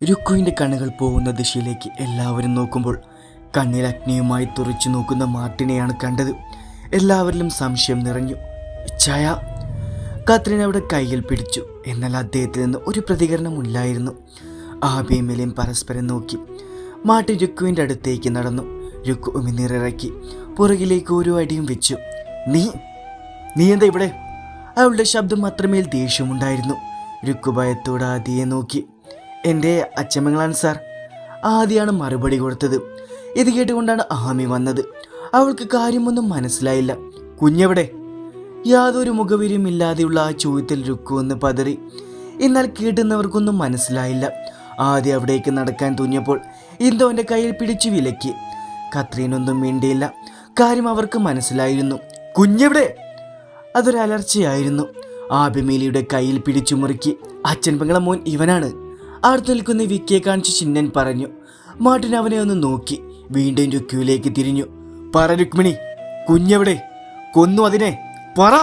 രുക്കുവിൻ്റെ കണ്ണുകൾ പോകുന്ന ദിശയിലേക്ക് എല്ലാവരും നോക്കുമ്പോൾ കണ്ണിൽ അഗ്നിയുമായി തുറച്ചു നോക്കുന്ന മാർട്ടിനെയാണ് കണ്ടത്. എല്ലാവരിലും സംശയം നിറഞ്ഞു. ചായ കാത്രീൻ അവിടെ കയ്യിൽ പിടിച്ചു. എന്നാൽ അദ്ദേഹത്തിൽ നിന്ന് ഒരു പ്രതികരണമില്ലായിരുന്നു. ആബിയും എലിയും പരസ്പരം നോക്കി. മാർട്ടിൻ രുക്കുവിൻ്റെ അടുത്തേക്ക് നടന്നു. രുക്കു ഉമിനീറിറക്കി പുറകിലേക്ക് ഓരോ അടിയും വെച്ചു. നീ എന്താ ഇവിടെ? അവളുടെ ശബ്ദം അത്രമേൽ ദേഷ്യമുണ്ടായിരുന്നു. രുക്കു ഭയത്തോടെ ആദിയെ നോക്കി. എൻ്റെ അച്ചമ്മങ്ങളാണ് സാർ. ആദിയാണ് മറുപടി കൊടുത്തത്. ഇത് കേട്ടുകൊണ്ടാണ് ആമി വന്നത്. അവൾക്ക് കാര്യമൊന്നും മനസ്സിലായില്ല. കുഞ്ഞെവിടെ? യാതൊരു മുഖവിരിയുമില്ലാതെയുള്ള ആ ചോദ്യത്തിൽ രുക്കു ഒന്ന് പതറി. എന്നാൽ കേട്ടുന്നവർക്കൊന്നും മനസ്സിലായില്ല. ആദ്യം അവിടേക്ക് നടക്കാൻ തുനിയപ്പോൾ ഇന്ദുവിൻ്റെ കയ്യിൽ പിടിച്ചു വിലക്കി. കത്രീനൊന്നും മിണ്ടിയില്ല. കാര്യം അവർക്ക് മനസ്സിലായിരുന്നു. കുഞ്ഞെവിടെ? അതൊരു അലർച്ചയായിരുന്നു. ആബിമേലിയുടെ കയ്യിൽ പിടിച്ചു മുറുക്കി. അച്ഛൻ പെങ്ങളെ മോൻ ഇവനാണ്. അടുത്ത് നിൽക്കുന്ന വിക്കിയെ കാണിച്ച് ചിന്നൻ പറഞ്ഞു. മാർട്ടിൻ അവനെ ഒന്ന് നോക്കി. വീണ്ടും രുക്കുവിലേക്ക് തിരിഞ്ഞു. പറ രുക്മിണി, കുഞ്ഞെവിടെ? കൊന്നു അതിനെ, പറ.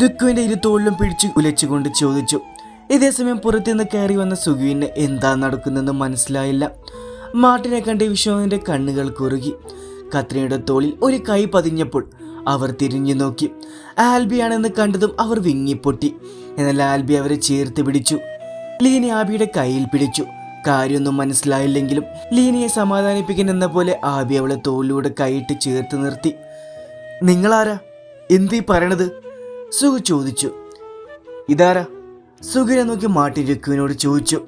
രുക്കുവിൻ്റെ ഇരുത്തോളിലും പിടിച്ചു ഉലച്ചുകൊണ്ട് ചോദിച്ചു. ഇതേസമയം പുറത്തുനിന്ന് കയറി വന്ന സുഖുവിന് എന്താ നടക്കുന്നതെന്ന് മനസ്സിലായില്ല. മാർട്ടിനെ കണ്ട് വിശ്വനാഥൻ്റെ കണ്ണുകൾ കുറുകി. കത്രീനയുടെ തോളിൽ ഒരു കൈ പതിഞ്ഞപ്പോൾ അവർ തിരിഞ്ഞു നോക്കി. ആൽബിയാണെന്ന് കണ്ടതും അവർ വിങ്ങിപ്പൊട്ടി. എന്നാൽ ആൽബി അവരെ ചേർത്ത് പിടിച്ചു. ലീനി ആബിയുടെ കയ്യിൽ പിടിച്ചു. കാര്യമൊന്നും മനസ്സിലായില്ലെങ്കിലും ലീനിയെ സമാധാനിപ്പിക്കാൻ എന്ന പോലെ ആബി അവളെ തോളിലൂടെ കൈയിട്ട് ചേർത്ത് നിർത്തി. നിങ്ങളാരാ? എന്തീ പറയണത്? സുഖു ചോദിച്ചു. ഇതാരാ? സുഖിനെ നോക്കി മാർട്ടിൻ രുക്കുവിനോട് ചോദിച്ചു.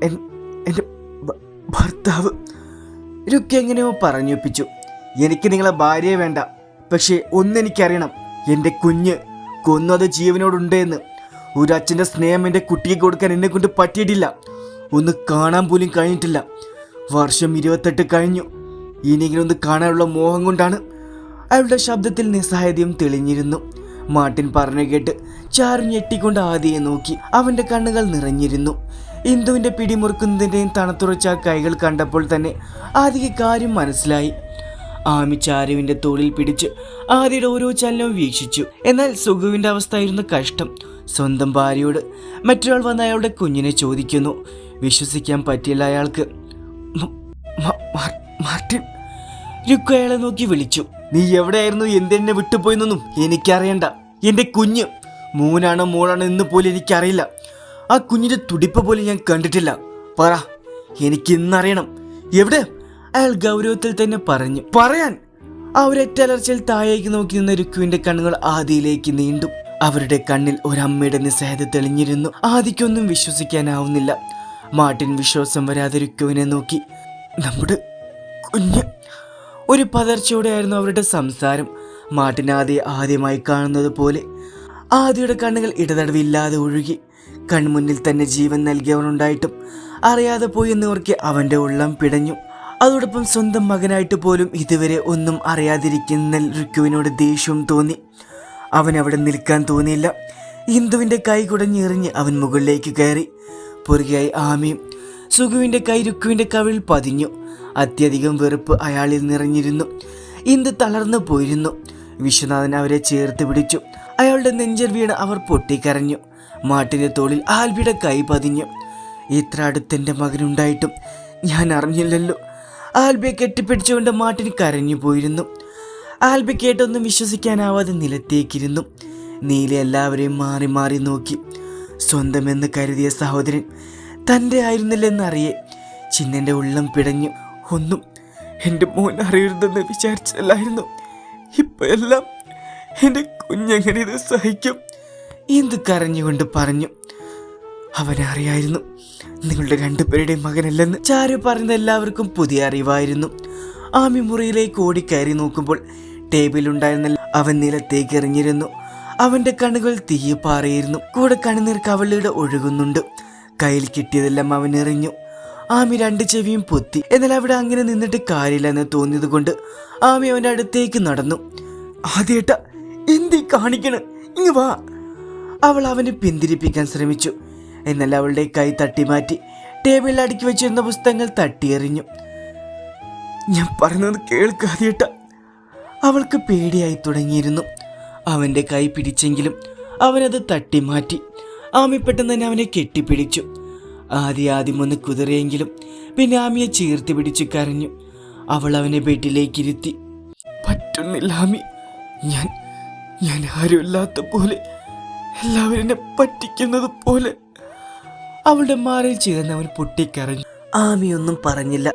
എൻ്റെ ഭർത്താവ്. രുക്കു എങ്ങനെയോ പറഞ്ഞൊപ്പിച്ചു. എനിക്ക് നിങ്ങളെ ഭാര്യയെ വേണ്ട. പക്ഷേ ഒന്നെനിക്കറിയണം, എൻ്റെ കുഞ്ഞ് കൊന്നത് ജീവനോടുണ്ട് എന്ന്. ഒരു അച്ഛൻ്റെ സ്നേഹം എൻ്റെ കുട്ടിക്ക് കൊടുക്കാൻ എന്നെ കൊണ്ട് പറ്റിയിട്ടില്ല. ഒന്ന് കാണാൻ പോലും കഴിഞ്ഞിട്ടില്ല. വർഷം 28 കഴിഞ്ഞു. ഇനിയെങ്കിലും ഒന്ന് കാണാനുള്ള മോഹം കൊണ്ടാണ്. അയാളുടെ ശബ്ദത്തിൽ നിസ്സഹായതയും തെളിഞ്ഞിരുന്നു. മാർട്ടിൻ പറഞ്ഞു കേട്ട് ചാരു ഞെട്ടിക്കൊണ്ട് ആദിയെ നോക്കി. അവൻ്റെ കണ്ണുകൾ നിറഞ്ഞിരുന്നു. ഇന്ദുവിൻ്റെ പിടിമുറുക്കുന്നതിൻ്റെയും തണുത്തുറച്ച കൈകൾ കണ്ടപ്പോൾ തന്നെ ആദിക്ക് കാര്യം മനസ്സിലായി. ആമി ചാരുവിൻ്റെ തോളിൽ പിടിച്ച് ആദിയുടെ ഓരോ ചലനവും വീക്ഷിച്ചു. എന്നാൽ സുഖുവിൻ്റെ അവസ്ഥയായിരുന്നു കഷ്ടം. സ്വന്തം ഭാര്യയോട് മറ്റൊരാൾ വന്ന അയാളുടെ കുഞ്ഞിനെ ചോദിക്കുന്നു. വിശ്വസിക്കാൻ പറ്റിയില്ല അയാൾക്ക്. മാർട്ടിൻ. രുക്കു അയാളെ നോക്കി വിളിച്ചു. നീ എവിടെയായിരുന്നു? എന്തെന്നെ വിട്ടുപോയെന്നൊന്നും എനിക്കറിയണ്ട. എൻ്റെ കുഞ്ഞ് മോനാണോ മോളാണോ എന്ന് പോലും എനിക്കറിയില്ല. ആ കുഞ്ഞിൻ്റെ തുടിപ്പ് പോലും ഞാൻ കണ്ടിട്ടില്ല. പറ, എനിക്ക് ഇന്നറിയണം. എവിടെ? അയാൾ ഗൗരവത്തിൽ തന്നെ പറഞ്ഞു. പറയാൻ. ആ ഒരൊറ്റ അലർച്ചയിൽ താഴേക്ക് നോക്കി നിന്ന രുക്കുവിൻ്റെ കണ്ണുകൾ ആദിയിലേക്ക് നീണ്ടു. അവരുടെ കണ്ണിൽ ഒരമ്മയുടെ നിസ്സഹായത തെളിഞ്ഞിരുന്നു. ആദിക്കൊന്നും വിശ്വസിക്കാനാവുന്നില്ല. മാർട്ടിൻ വിശ്വാസം വരാതെ രുക്കുവിനെ നോക്കി. നമ്മുടെ കുഞ്ഞ്. ഒരു പതർച്ചയോടെയായിരുന്നു അവരുടെ സംസാരം. മാർട്ടിൻ ആദിയെ ആദ്യമായി കാണുന്നത് പോലെ. ആദിയുടെ കണ്ണുകൾ ഇടതടവില്ലാതെ ഒഴുകി. കൺമുന്നിൽ തന്നെ ജീവൻ നൽകിയവനുണ്ടായിട്ടും അറിയാതെ പോയി എന്നവർക്ക് അവൻ്റെ ഉള്ളം പിടഞ്ഞു. അതോടൊപ്പം സ്വന്തം മകനായിട്ട് പോലും ഇതുവരെ ഒന്നും അറിയാതിരിക്കുന്ന രുക്കുവിനോട് ദേഷ്യവും തോന്നി. അവനവിടെ നിൽക്കാൻ തോന്നിയില്ല. ഇന്ദുവിൻ്റെ കൈ കുടഞ്ഞെറിഞ്ഞ് അവൻ മുകളിലേക്ക് കയറി. പുറകെയായി ആമിയും. സുഖുവിൻ്റെ കൈ രുക്കുവിൻ്റെ കവിളിൽ പതിഞ്ഞു. അത്യധികം വെറുപ്പ് അയാളിൽ നിറഞ്ഞിരുന്നു. ഇന്ദു തളർന്നു പോയിരുന്നു. വിശ്വനാഥൻ അവരെ ചേർത്ത് പിടിച്ചു. അയാളുടെ നെഞ്ചിൽ വീണ് അവർ പൊട്ടിക്കരഞ്ഞു. മാർട്ടിൻ്റെ തോളിൽ ആൽബിയുടെ കൈ പതിഞ്ഞു. ഇത്ര അടുത്തെൻ്റെ മകനുണ്ടായിട്ടും ഞാൻ അറിഞ്ഞില്ലല്ലോ. ആൽബിയെ കെട്ടിപ്പിടിച്ചുകൊണ്ട് മാർട്ടിൻ കരഞ്ഞു പോയിരുന്നു. ആൽബി കേട്ടൊന്നും വിശ്വസിക്കാനാവാതെ നിലത്തേക്കിരുന്നു. നീല എല്ലാവരെയും മാറി മാറി നോക്കി. സ്വന്തമെന്ന് കരുതിയ സഹോദരൻ തൻ്റെ ആയിരുന്നില്ലെന്നറിയേ ചിന്നൻ്റെ ഉള്ളം പിടഞ്ഞു. ഒന്നും എൻ്റെ മോൻ അറിയരുതെന്ന് വിചാരിച്ചല്ലായിരുന്നു. ഇപ്പം എല്ലാം എൻ്റെ കുഞ്ഞെങ്ങനെ ഇത് സഹിക്കും? എന്ത് കരഞ്ഞുകൊണ്ട് പറഞ്ഞു. അവനറിയായിരുന്നു നിങ്ങളുടെ രണ്ടുപേരുടെയും മകനല്ലെന്ന്. ചാരു പറയുന്ന എല്ലാവർക്കും പുതിയ അറിവായിരുന്നു. ആമി മുറിയിലേക്ക് ഓടിക്കയറി നോക്കുമ്പോൾ ടേബിളുണ്ടായിരുന്ന അവൻ നിലത്തേക്ക് എറിഞ്ഞിരുന്നു. അവൻ്റെ കണ്ണുകൾ തീയെ പാറിയിരുന്നു. കൂടെ കണ്ണുനീർ കവളിലൂടെ ഒഴുകുന്നുണ്ട്. കയ്യിൽ കിട്ടിയതെല്ലാം അവൻ എറിഞ്ഞു. ആമി 2 ചെവിയും പൊത്തി. എന്നാൽ അവിടെ അങ്ങനെ നിന്നിട്ട് കാര്യമില്ലെന്ന് തോന്നിയത് കൊണ്ട് ആമി അവൻ്റെ അടുത്തേക്ക് നടന്നു. ആദ്യേട്ട, എന്തീ കാണിക്കണ്? ഇങ്ങ് വാ. അവൾ അവനെ പിന്തിരിപ്പിക്കാൻ ശ്രമിച്ചു. എന്നാൽ അവളുടെ കൈ തട്ടിമാറ്റി ടേബിളിൽ അടുക്കി വെച്ചിരുന്ന പുസ്തകങ്ങൾ തട്ടിയെറിഞ്ഞു. ഞാൻ പറയുന്നത് കേൾക്കാതേട്ട. അവൾക്ക് പേടിയായി തുടങ്ങിയിരുന്നു. അവൻ്റെ കൈ പിടിച്ചെങ്കിലും അവനത് തട്ടിമാറ്റി. ആമി പെട്ടെന്ന് തന്നെ അവനെ കെട്ടിപ്പിടിച്ചു. ആദ്യം ഒന്ന് കുതിറിയെങ്കിലും പിന്നെ ആമിയെ ചേർത്ത് പിടിച്ച് കരഞ്ഞു. അവൾ അവനെ ബെഡിലേക്ക് ഇരുത്തി. പറ്റുന്നില്ല ആമി, ഞാൻ ആരുമില്ലാത്ത പോലെ, എല്ലാവരും എന്നെ പറ്റിക്കുന്നത് പോലെ. അവളുടെ മാറിൽ ചേർന്ന് അവൻ പൊട്ടിക്കരഞ്ഞു. ആമിയൊന്നും പറഞ്ഞില്ല.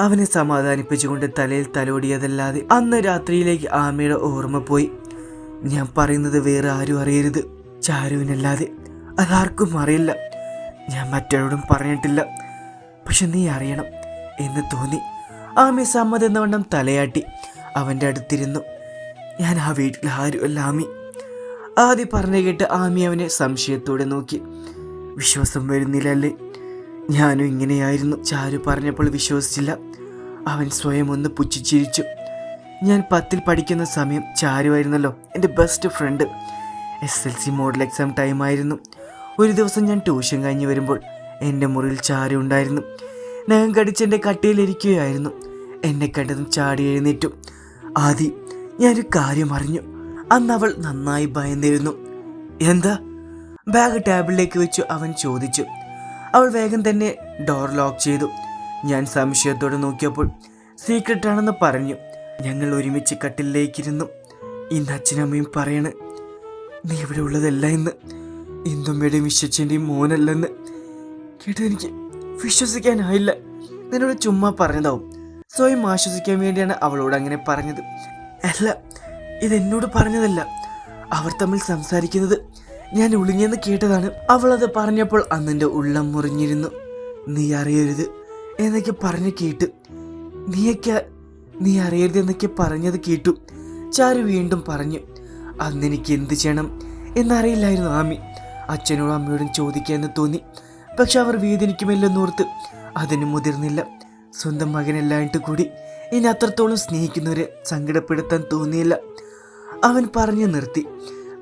അവനെ സമാധാനിപ്പിച്ചുകൊണ്ട് തലയിൽ തലോടിയതല്ലാതെ. അന്ന് രാത്രിയിലേക്ക് ആമിയുടെ ഓർമ്മ പോയി. ഞാൻ പറയുന്നത് വേറെ ആരും അറിയരുത്, ചാരുവിനല്ലാതെ. അതാർക്കും അറിയില്ല. ഞാൻ മറ്റൊരോടും പറഞ്ഞിട്ടില്ല, പക്ഷെ നീ അറിയണം എന്ന് തോന്നി. ആമി സമ്മതെന്നവണ്ണം തലയാട്ടി അവൻ്റെ അടുത്തിരുന്നു. ഞാൻ ആ വീട്ടിൽ ആരുമല്ല ആമി. ആദ്യം പറഞ്ഞു കേട്ട് ആമി അവനെ സംശയത്തോടെ നോക്കി. വിശ്വാസം വരുന്നില്ലല്ലേ? ഞാനും ഇങ്ങനെയായിരുന്നു. ചാരു പറഞ്ഞപ്പോൾ വിശ്വസിച്ചില്ല. അവൻ സ്വയം ഒന്ന് പുച്ഛിച്ചിരിച്ചു. ഞാൻ 10ൽ പഠിക്കുന്ന സമയം ചാരുവായിരുന്നല്ലോ എൻ്റെ best friend. SLC model exam ടൈമായിരുന്നു. ഒരു ദിവസം ഞാൻ ട്യൂഷൻ കഴിഞ്ഞ് വരുമ്പോൾ എൻ്റെ മുറിയിൽ ചാരു ഉണ്ടായിരുന്നു. നഖം കടിച്ചെൻ്റെ കട്ടിയിലിരിക്കുകയായിരുന്നു. എന്നെ കണ്ടതും ചാടി എഴുന്നേറ്റു. ആദ്യം ഞാനൊരു കാര്യം അറിഞ്ഞു. അന്ന് അവൾ നന്നായി ഭയന്നിരുന്നു. എന്താ? ബാഗ് ടേബിളിലേക്ക് വെച്ചു അവൻ ചോദിച്ചു. അവൾ വേഗം തന്നെ ഡോർ ലോക്ക് ചെയ്തു. ഞാൻ സംശയത്തോടെ നോക്കിയപ്പോൾ സീക്രട്ട് ആണെന്ന് പറഞ്ഞു. ഞങ്ങൾ ഒരുമിച്ച് കട്ടിലേക്കിരുന്നു. ഇന്ന് അച്ഛനമ്മയും പറയണ് നീ ഇവിടെ ഉള്ളതല്ല എന്ന്, ഇന്ദുമ്മയുടെയും വിശ്വച്ചൻ്റെയും മോനല്ലെന്ന്. കേട്ടതെനിക്ക് വിശ്വസിക്കാനായില്ല. നിന്നോട് ചുമ്മാ പറഞ്ഞതാവും. സ്വയം ആശ്വസിക്കാൻ വേണ്ടിയാണ് അവളോട് അങ്ങനെ പറഞ്ഞത്. അല്ല, ഇതെന്നോട് പറഞ്ഞതല്ല. അവർ തമ്മിൽ സംസാരിക്കുന്നത് ഞാൻ ഒളിഞ്ഞെന്ന് കേട്ടതാണ്. അവളത് പറഞ്ഞപ്പോൾ അന്നെൻ്റെ ഉള്ളം മുറിഞ്ഞിരുന്നു. നീ അറിയരുത് എന്നൊക്കെ പറഞ്ഞു കേട്ടു. നീ അറിയരുത് എന്നൊക്കെ പറഞ്ഞത് കേട്ടു. ചാരു വീണ്ടും പറഞ്ഞു. അന്നെനിക്ക് എന്ത് ചെയ്യണം എന്നറിയില്ലായിരുന്നു ആമി. അച്ഛനോടും അമ്മയോടും ചോദിക്കാമെന്ന് തോന്നി. പക്ഷെ അവർ വേദനിക്കുമല്ലെന്നോർത്ത് അതിന് മുതിർന്നില്ല. സ്വന്തം മകനല്ലായിട്ട് കൂടി ഇനി അത്രത്തോളം സ്നേഹിക്കുന്നവരെ സങ്കടപ്പെടുത്താൻ തോന്നിയില്ല. അവൻ പറഞ്ഞു നിർത്തി.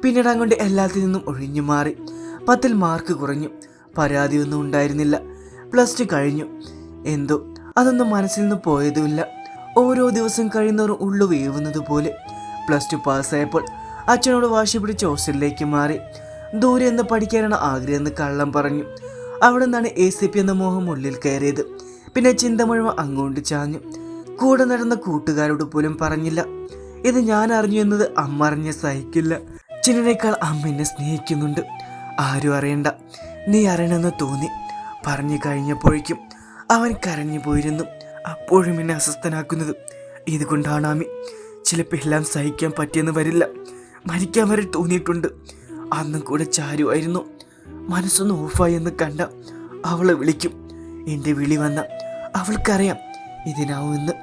പിന്നീട് അങ്ങോട്ട് എല്ലാത്തിൽ നിന്നും ഒഴിഞ്ഞു മാറി. 10ൽ മാർക്ക് കുറഞ്ഞു. പരാതിയൊന്നും ഉണ്ടായിരുന്നില്ല. +2 കഴിഞ്ഞു. എന്തോ അതൊന്നും മനസ്സിൽ നിന്ന് പോയതുമില്ല. ഓരോ ദിവസം കഴിയുന്നവരും ഉള്ളു വേവുന്നത് പോലെ. +2 പാസ്സായപ്പോൾ അച്ഛനോട് വാശി പിടിച്ച് ഹോസ്റ്റലിലേക്ക് മാറി. ദൂരെ നിന്ന് പഠിക്കാനാണ് ആഗ്രഹമെന്ന് കള്ളം പറഞ്ഞു. അവിടെ നിന്നാണ് ACP എന്ന മോഹം ഉള്ളിൽ കയറിയത്. പിന്നെ ചിന്ത മുഴുവൻ അങ്ങോട്ട് ചാഞ്ഞു. കൂടെ നടന്ന കൂട്ടുകാരോട് പോലും പറഞ്ഞില്ല. ഇത് ഞാൻ അറിഞ്ഞു എന്നത് അമ്മ അറിഞ്ഞ സഹിക്കില്ല. ചിന്നേക്കാൾ അമ്മ എന്നെ സ്നേഹിക്കുന്നുണ്ട്. ആരും അറിയണ്ട, നീ അറിയണമെന്ന് തോന്നി. പറഞ്ഞു കഴിഞ്ഞപ്പോഴേക്കും അവൻ കരഞ്ഞു പോയിരുന്നു. അപ്പോഴും എന്നെ അസ്വസ്ഥനാക്കുന്നത് ഇതുകൊണ്ടാണ് ആമി. ചിലപ്പോൾ എല്ലാം സഹിക്കാൻ പറ്റിയെന്ന് വരില്ല. മരിക്കാൻ വരെ തോന്നിയിട്ടുണ്ട്. അന്നും കൂടെ ചാരുവായിരുന്നു. മനസ്സൊന്ന് ഓഫായി എന്ന് കണ്ട അവളെ വിളിക്കും. എൻ്റെ വിളി വന്ന അവൾക്കറിയാം ഇതിനാവുമെന്ന്.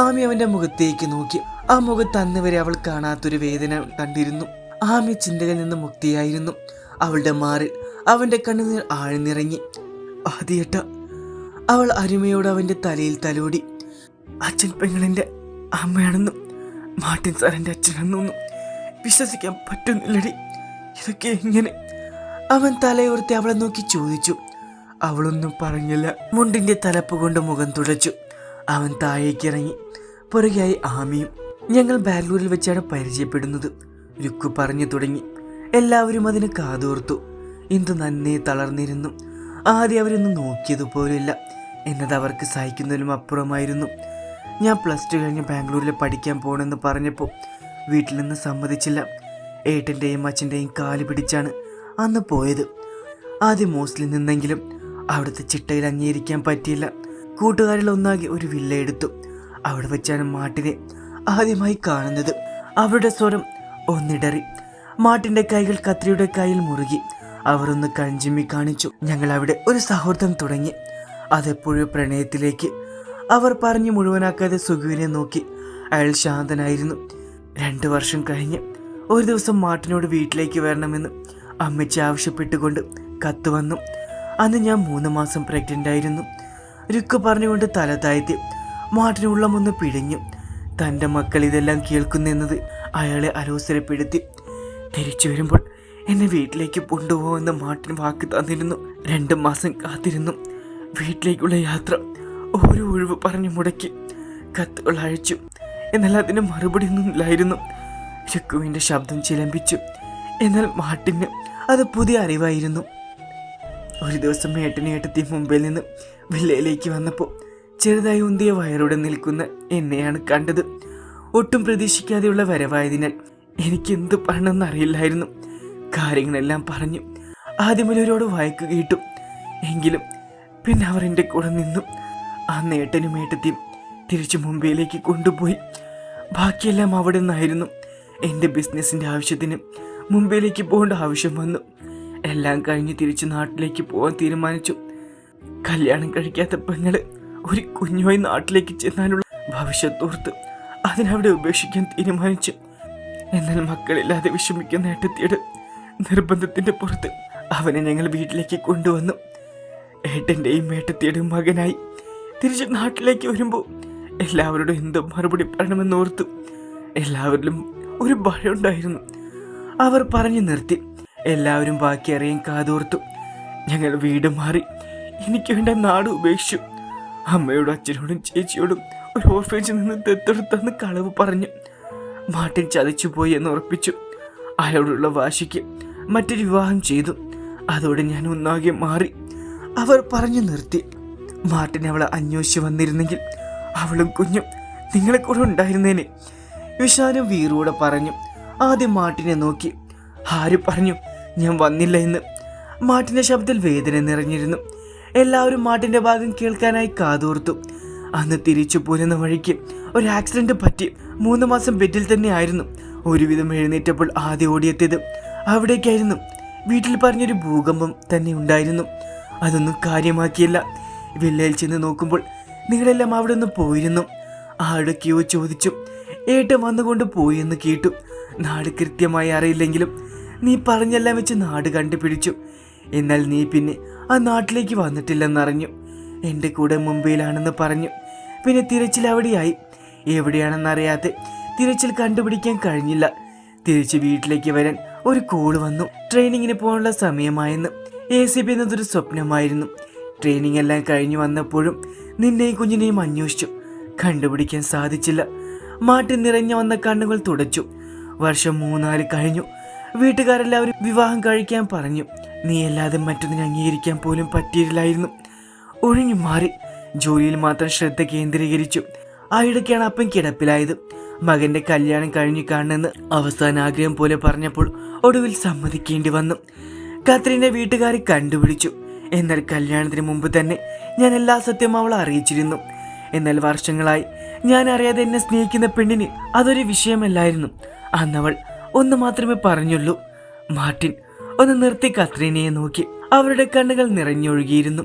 ആമി അവൻ്റെ മുഖത്തേക്ക് നോക്കി. ആ മുഖത്ത് അന്ന് വരെ അവൾ കാണാത്തൊരു വേദന കണ്ടിരുന്നു. ആമി ചിന്തകളിൽ നിന്ന് മുക്തിയായിരുന്നു. അവളുടെ മാറിൽ അവൻ്റെ കണ്ണുനീർ ആഴ്ന്നിറങ്ങി. ആദ്യേട്ട, അവൾ അരുമയോട് അവൻ്റെ തലയിൽ തലോടി. അച്ഛൻ പെങ്ങളെൻ്റെ അമ്മയാണെന്നും മാർട്ടിൻ സാർ എൻ്റെ അച്ഛനെന്നൊന്നും വിശ്വസിക്കാൻ പറ്റുന്നില്ലടി. ഇതൊക്കെ എങ്ങനെ? അവൻ തലയോർത്തി അവളെ നോക്കി ചോദിച്ചു. അവളൊന്നും പറഞ്ഞില്ല. മുണ്ടിൻ്റെ തലപ്പ് കൊണ്ട് മുഖം തുടച്ചു. അവൻ താഴേക്കിറങ്ങി. പുറകെയായി ആമിയും. ഞങ്ങൾ ബാംഗ്ലൂരിൽ വെച്ചാണ് പരിചയപ്പെടുന്നത്. രുക്കു പറഞ്ഞു തുടങ്ങി. എല്ലാവരും അതിന് കാതോർത്തു. ഇന്ദു നന്നേ തളർന്നിരുന്നു. ആദ്യം അവരൊന്നും നോക്കിയതുപോലില്ല എന്നത് അവർക്ക് സഹിക്കുന്നതിലും അപ്പുറമായിരുന്നു. ഞാൻ +2 കഴിഞ്ഞ് ബാംഗ്ലൂരിൽ പഠിക്കാൻ പോകണമെന്ന് പറഞ്ഞപ്പോൾ വീട്ടിൽ നിന്ന് സമ്മതിച്ചില്ല. ഏട്ടൻ്റെയും അച്ഛൻ്റെയും കാല് പിടിച്ചാണ് അന്ന് പോയത്. ആദ്യം മോസ്റ്റിൽ നിന്നെങ്കിലും അവിടുത്തെ ചിട്ടയിൽ അംഗീകരിക്കാൻ പറ്റിയില്ല. കൂട്ടുകാരിൽ ഒന്നാകെ ഒരു വില്ല എടുത്തു. അവിടെ വെച്ചാണ് മാർട്ടിനെ ആദ്യമായി കാണുന്നത്. അവരുടെ സ്വരം ഒന്നിടറി. മാർട്ടിൻ്റെ കൈകൾ കത്രിയുടെ കയ്യിൽ മുറുകി. അവർ ഒന്ന് കൺചിമ്മി കാണിച്ചു. ഞങ്ങൾ അവിടെ ഒരു സൗഹൃദം തുടങ്ങി. അതെപ്പോഴും പ്രണയത്തിലേക്ക്. അവർ പറഞ്ഞു മുഴുവനാക്കാതെ സുഖുവിനെ നോക്കി. അയാൾ ശാന്തനായിരുന്നു. 2 വർഷം കഴിഞ്ഞ് ഒരു ദിവസം മാർട്ടിനോട് വീട്ടിലേക്ക് വരണമെന്ന് അമ്മച്ചി ആവശ്യപ്പെട്ടുകൊണ്ട് കത്ത് വന്നു. അന്ന് ഞാൻ 3 മാസം പ്രഗ്നൻ്റ് ആയിരുന്നു. രുക്കു പറഞ്ഞുകൊണ്ട് തല താഴ്ത്തി. മാർട്ടിനുള്ളമൊന്ന് പിഴിഞ്ഞു. തൻ്റെ മക്കൾ ഇതെല്ലാം കേൾക്കുന്നെന്നത് അയാളെ അലോസരപ്പെടുത്തി. തിരിച്ചു വരുമ്പോൾ എന്നെ വീട്ടിലേക്ക് കൊണ്ടുപോകുമെന്ന് മാർട്ടിൻ വാക്ക് തന്നിരുന്നു. 2 മാസം കാത്തിരുന്നു. വീട്ടിലേക്കുള്ള യാത്ര ഓരോ ഒഴിവ് പറഞ്ഞു മുടക്കി. കത്തുകൾ അയച്ചു. എന്നാൽ അതിന് മറുപടി ഒന്നും ഇല്ലായിരുന്നു. രുക്കുവിൻ്റെ ശബ്ദം ചിലമ്പിച്ചു. എന്നാൽ മാർട്ടിന് അത് പുതിയ അറിവായിരുന്നു. ഒരു ദിവസം ഏട്ടനും ഏട്ടത്തി മുംബൈയിൽ നിന്ന് വില്ലയിലേക്ക് വന്നപ്പോൾ ചെറുതായി ഉന്തിയ വയറോടെ നിൽക്കുന്ന എന്നെയാണ് കണ്ടത്. ഒട്ടും പ്രതീക്ഷിക്കാതെയുള്ള വരവായതിനാൽ എനിക്ക് എന്ത് പറയണമെന്നറിയില്ലായിരുന്നു. കാര്യങ്ങളെല്ലാം പറഞ്ഞു. ആദ്യമൊരുവരോട് വഴക്ക് കേട്ടു. എങ്കിലും പിന്നെ അവർ എൻ്റെ കൂടെ നിന്നു. ആ ഏട്ടനും ഏട്ടത്തിയും തിരിച്ചു മുംബൈയിലേക്ക് കൊണ്ടുപോയി. ബാക്കിയെല്ലാം അവിടെ നിന്നായിരുന്നു. എൻ്റെ ബിസിനസ്സിൻ്റെ ആവശ്യത്തിന് മുംബൈയിലേക്ക് പോകേണ്ട ആവശ്യം വന്നു. എല്ലാം കഴിഞ്ഞ് തിരിച്ച് നാട്ടിലേക്ക് പോകാൻ തീരുമാനിച്ചു. കല്യാണം കഴിക്കാത്ത പെങ്ങള് ഒരു കുഞ്ഞുമായി നാട്ടിലേക്ക് ചെന്നാലുള്ള ഭവിഷ്യത്തോർത്ത് അതിനവിടെ ഉപേക്ഷിക്കാൻ തീരുമാനിച്ചു. എന്നാൽ മക്കളില്ലാതെ വിഷമിക്കുന്ന ഏട്ടത്തിയുടെ നിർബന്ധത്തിന്റെ പുറത്ത് അവനെ ഞങ്ങൾ വീട്ടിലേക്ക് കൊണ്ടുവന്നു. ഏട്ടൻ്റെയും ഏട്ടത്തിയുടെയും മകനായി തിരിച്ച് നാട്ടിലേക്ക് വരുമ്പോൾ എല്ലാവരോടും എന്തോ മറുപടി പറയണമെന്നോർത്തു. എല്ലാവരിലും ഒരു ഭയമുണ്ടായിരുന്നു. അവർ പറഞ്ഞു നിർത്തി. എല്ലാവരും ബാക്കി അറിയാൻ കാതോർത്തു. ഞങ്ങൾ വീട് മാറി. എനിക്ക് വേണ്ട നാട് ഉപേക്ഷിച്ചു. അമ്മയോടും അച്ഛനോടും ചേച്ചിയോടും ഒരു ഓർഫേജിൽ നിന്ന് ദത്തെടുത്തെന്ന് കളവ് പറഞ്ഞു. മാർട്ടിൻ ചതിച്ചുപോയി എന്ന് ഉറപ്പിച്ചു. അയാളോടുള്ള വാശിക്ക് മറ്റൊരു വിവാഹം ചെയ്തു. അതോടെ ഞാൻ ഒന്നാകെ മാറി. അവർ പറഞ്ഞു നിർത്തി. മാർട്ടിൻ അവളെ അന്വേഷിച്ച് വന്നിരുന്നെങ്കിൽ അവളും കുഞ്ഞും നിങ്ങളെ കൂടെ ഉണ്ടായിരുന്നേനെ. വിശാലും വീറോടെ പറഞ്ഞു. ആദ്യം മാർട്ടിനെ നോക്കി. ആര് പറഞ്ഞു ഞാൻ വന്നില്ല എന്ന്? മാർട്ടിന്റെ ശബ്ദത്തിൽ വേദന നിറഞ്ഞിരുന്നു. എല്ലാവരും മാർട്ടിന്റെ ഭാഗം കേൾക്കാനായി കാതോർത്തു. അന്ന് തിരിച്ചു പോരുന്ന വഴിക്ക് ഒരു ആക്സിഡന്റ് പറ്റി. 3 മാസം ബെഡിൽ തന്നെ ആയിരുന്നു. ഒരുവിധം എഴുന്നേറ്റപ്പോൾ ആദ്യം ഓടിയെത്തിയത് അവിടേക്കായിരുന്നു. വീട്ടിൽ പറഞ്ഞൊരു ഭൂകമ്പം തന്നെ ഉണ്ടായിരുന്നു. അതൊന്നും കാര്യമാക്കിയില്ല. വില്ലയിൽ ചെന്ന് നോക്കുമ്പോൾ നിങ്ങളെല്ലാം അവിടെ നിന്ന് പോയിരുന്നു. ആടൊക്കെയോ ചോദിച്ചു. ഏട്ടൻ വന്നുകൊണ്ട് പോയെന്ന് കേട്ടു. നാട് കൃത്യമായി അറിയില്ലെങ്കിലും നീ പറഞ്ഞെല്ലാം വെച്ച് നാട് കണ്ടുപിടിച്ചു. എന്നാൽ നീ പിന്നെ ആ നാട്ടിലേക്ക് വന്നിട്ടില്ലെന്നറിഞ്ഞു. എൻ്റെ കൂടെ മുംബൈയിലാണെന്ന് പറഞ്ഞു. പിന്നെ തിരച്ചിൽ അവിടെയായി. എവിടെയാണെന്നറിയാതെ തിരച്ചിൽ കണ്ടുപിടിക്കാൻ കഴിഞ്ഞില്ല. തിരിച്ച് വീട്ടിലേക്ക് വരാൻ ഒരു കോള് വന്നു. ട്രെയിനിങ്ങിന് പോകാനുള്ള സമയമായെന്ന്. ACP എന്നതൊരു സ്വപ്നമായിരുന്നു. ട്രെയിനിങ് എല്ലാം കഴിഞ്ഞു വന്നപ്പോഴും നിന്നെയും കുഞ്ഞിനെയും അന്വേഷിച്ചു. കണ്ടുപിടിക്കാൻ സാധിച്ചില്ല. മാർട്ടിൻ നിറഞ്ഞു വന്ന കണ്ണുകൾ തുടച്ചു. വർഷം 3-4 കഴിഞ്ഞു. വീട്ടുകാരെല്ലാവരും വിവാഹം കഴിക്കാൻ പറഞ്ഞു. നീ അല്ലാതെ മറ്റൊന്നിനെ അംഗീകരിക്കാൻ പോലും പറ്റിയില്ലായിരുന്നു. ഒഴിഞ്ഞു മാറി. ജോലിയിൽ മാത്രം ശ്രദ്ധ കേന്ദ്രീകരിച്ചു. ആയിടയ്ക്കാണ് അപ്പൻ കിടപ്പിലായത്. മകന്റെ കല്യാണം കഴിഞ്ഞു കാണുന്നെന്ന് അവസാന ആഗ്രഹം പോലെ പറഞ്ഞപ്പോൾ ഒടുവിൽ സമ്മതിക്കേണ്ടി വന്നു. കത്രീനെ വീട്ടുകാരെ കണ്ടുപിടിച്ചു. എന്നാൽ കല്യാണത്തിന് മുമ്പ് തന്നെ ഞാൻ എല്ലാ സത്യവും അവളെ അറിയിച്ചിരുന്നു. എന്നാൽ വർഷങ്ങളായി ഞാൻ അറിയാതെ എന്നെ സ്നേഹിക്കുന്ന പെണ്ണിന് അതൊരു വിഷയമല്ലായിരുന്നു. അന്നവൾ ഒന്ന് മാത്രമേ പറഞ്ഞുള്ളൂ. മാർട്ടിൻ ഒന്ന് നിർത്തി കത്രീനയെ നോക്കി. അവരുടെ കണ്ണുകൾ നിറഞ്ഞൊഴുകിയിരുന്നു.